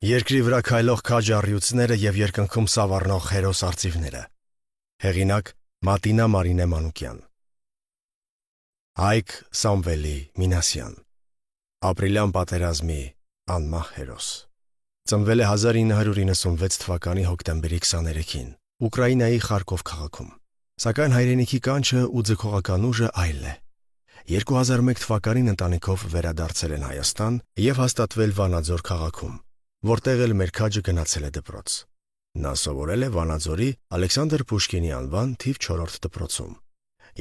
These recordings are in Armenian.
Երկրի վրա քայլող քաջ առյուծները և երկնքում սավառնող հերոս արծիվները։ Հեղինակ Մատինա Մարինե Մանուկյան։ Հայկ Սամվելի Մինասյան։ Ապրիլյան պատերազմի անմահ հերոս։ Ծնվել է 1996 թվականի հոկտեմբերի 23-ին Ուկրաինայի Խարկով քաղաքում, սակայն հայրենիքի կանչը ու ձգողական ուժը այլ է։ 2001 թվականին ընտանիքով վերադարձել են Հայաստան և հաստատվել Վանաձոր քաղաքում, որտեղ էլ մեր քաջը գնացել է դպրոց։ Նա սովորել է Վանաձորի Ալեքսանդր Պուշկինի անվան թիվ 4 դպրոցում։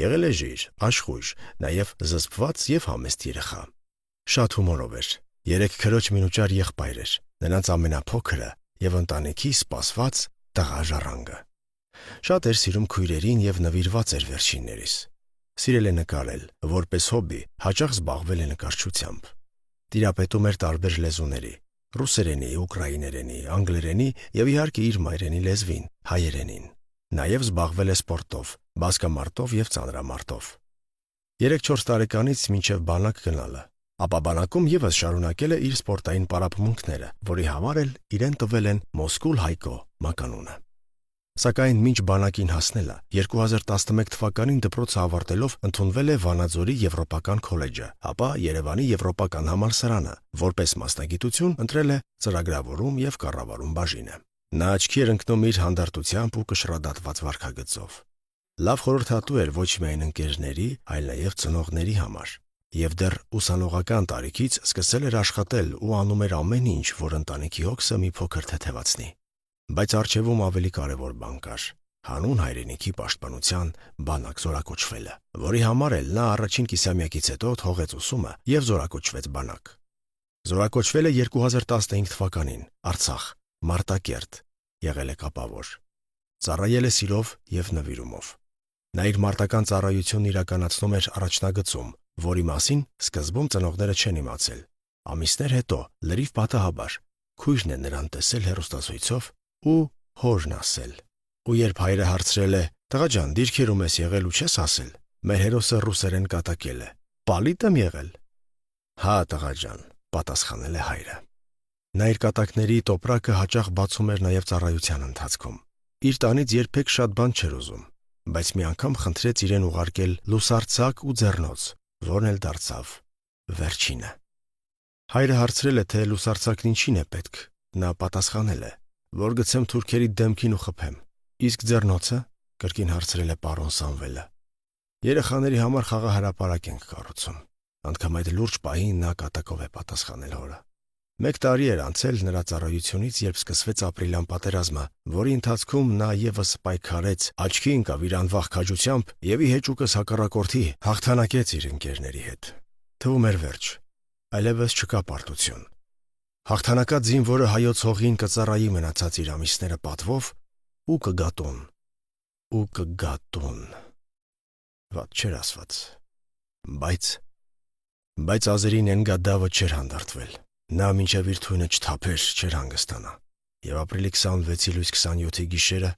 Եղել է ժիր, աշխույժ, նաև զսպված և համեստ երեխա։ Շատ հումորով էր, 3 քրոջ մինուճար եղբայր էր, նրանց ամենափոքրը և ընտանիքի սպասված տղա ժառանգը։ Շատ էր սիրում քույրերին և նվիրված էր վերջիններիս։ Սիրել է նկարել, որպես հոբբի հաճախ զբաղվել է նկարչությամբ։ Տիրապետում էր տարբեր լեզուների՝ ռուսերենի, ուկրաիներենի, անգլերենի և իհարկե իր մայրենի լեզվին՝ հայերենին։ Նաև զբաղվել է սպորտով, բասկամարտով և ծանրամարտով։ 3-4 տարեկանից մինչև բանակ գնալը, ապա բանակում ևս շարունակել է իր սպորտային պարապմունքները, որի համար էլ իրեն տվել են Մոսկուլ Հայկո մականունը։ Սակայն մինչ բանակին հասնելը 2011 թվականին դպրոցը ավարտելով ընդունվել է Վանաձորի Եվրոպական քոլեջը, ապա Երևանի Եվրոպական համալսարանը, որպես մասնագիտություն ընտրել է ծրագրավորում և կառավարում բաժինը։ Նա աչքի էր ընկնում իր հանդարտությամբ ու կշռադատված վարքագծով։ Լավ խորհրդատու էր ոչ միայն ընկերների, այլ նաև ծնողների համար, և դեռ ուսանողական տարիքից սկսել էր աշխատել ու անում էր ամեն ինչ, որ ընտանիքի հոգսը մի փոքր թեթևացնի։ Բայց առջևում ավելի կարևոր բան կար՝ հանուն հայրենիքի պաշտպանության բանակ զորակոչվելը, որի համար էլ նա առաջին կիսամյակից հետո թողեց ուսումը և զորակոչվեց բանակ։ Զորակոչվել է 2015 թվականին, Արցախ, Մարտակերտ, եղել է կապավոր։ Ծառայել է սիրով և նվիրումով։ Նա իր մարտական ծառայությունն իրականացնում էր առաջնագծում, որի մասին սկզբում ծնողները չեն իմացել։ Ամիսներ հետո, լրիվ պատահաբար, քույրն է նրան տեսել հեռուստացույցով ու հորն ասել։ Ու երբ հայրը հարցրել է. «Տղա ջան, դիրքերում ես եղել ու չես ասել»։ Մեր հերոսը ռուսերեն կատակել է. «Պալիտ եմ եղել»։ «Հա, տղա ջան», պատասխանել է հայրը։ Նա իր կատակների տոպրակը հաճախ բացում էր նաև ծառայության ընթացքում։ Իր տանից երբեք շատ բան չէր ուզում, բայց մի անգամ խնդրեց իրեն ուղարկել լուսարձակ ու ձեռնոց, որն էլ դարձավ վերջինը։ Հայրը հարցրել է, թե լուսարձակն ինչին է պետք։ Նա պատասխանել է, որ գցեմ թուրքերի դեմքին ու խփեմ։ Իսկ ձեռնոցը, կրկին հարցրել է պարոն Սամվելը։ Երեխաների համար խաղահրապարակ ենք կառուցում։ Անգամ այդ լուրջ պահին նա կատակով է պատասխանել հորը։ 1 տարի էր անցել նրա ծառայությունից, երբ սկսվեց ապրիլյան պատերազմը, որի ընթացքում նա ևս պայքարեց, աչքի ընկավ իր անվախ քաջությամբ և ի հեճուկս հակառակորդի հաղթանակեց իր ընկերների հետ։ Թվում էր վերջ, այլևս չկա պարտություն։ Հաղթանակած զինվորը հայոց հողին կծառայի մնացած իր ամիսները պատվով ու կգա տուն։ Ու կգա տուն։ Վատ չէր ասված։ Բայց ազերի Նենգադավը չէր հանդարտվել։ Նա մինչև իր թույնը չթափեր, չէր հանգստանա։ Եվ ապրիլի 26-ի լույս 27-ի գիշերը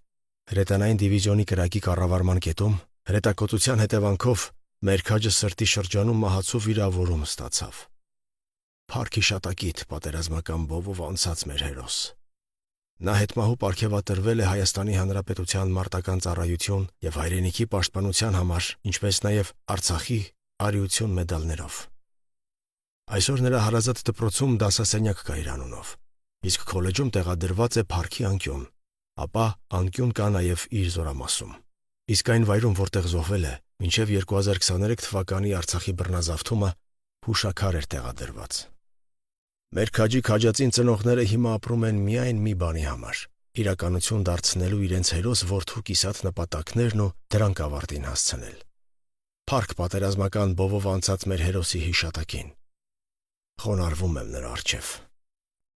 հրետանային դիվիզիոնի կրակի կառավարման կետում հրետակոծության հետևանքով մեր քաջը սրտի շրջանում մահացու վիրավորում ստացավ։ Փառք հիշատակիդ պատերազմական բովով անցած մեր հերոս։ Նա հետմահու պարգևատրվել է Հայաստանի Հանրապետության մարտական ծառայություն և հայրենիքի պաշտպանության համար, ինչպես նաև Արցախի արիություն մեդալներով։ Այսօր նրա հարազատ դպրոցում դասասենյակ կա իր անունով, իսկ քոլեջում տեղադրված է փառքի անկյուն, ապա անկյուն կա նաև իր զորամասում։ Իսկ այն վայրում, որտեղ զոհվել է, մինչև 2023 թվականի Արցախի բռնազավթումը հուշաքար էր տեղադրված։ Մեր քաջի քաջածին ծնողները հիմա ապրում են միայն մի բանի համար՝ իրականություն դարձնելու իրենց հերոս որդու կիսատ նպատակներն ու դրանք ավարտին հասցնել։ Փառք պատերազմական բովով անցած մեր հերոսի հիշատակին։ Խոնարհվում եմ նրա առջև։